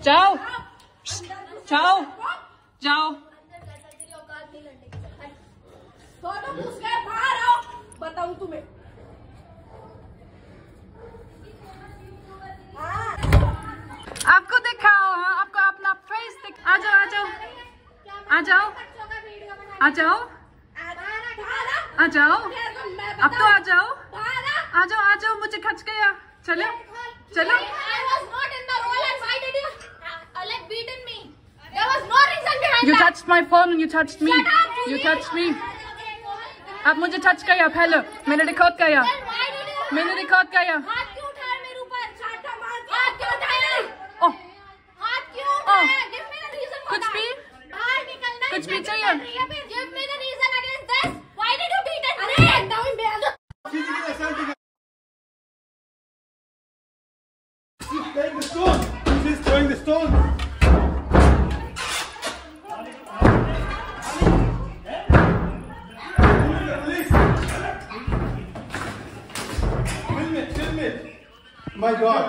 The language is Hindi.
जाओ जाओ जाओ। बताऊं तुम्हें? आपको दिखाओ, हाँ आपको अपना फेस दिख। आ जाओ आ जाओ आ जाओ आ जाओ आ जाओ, अब तो आ जाओ आ जाओ आ जाओ। मुझे खच गया। चलो चलो। You touched my phone. You touched me. You touched me. अब मुझे टच किया पहले। मैंने रिकॉर्ड किया। मैंने रिकॉर्ड किया। कुछ भी चाहिए? She's throwing the stone. Film it. My God.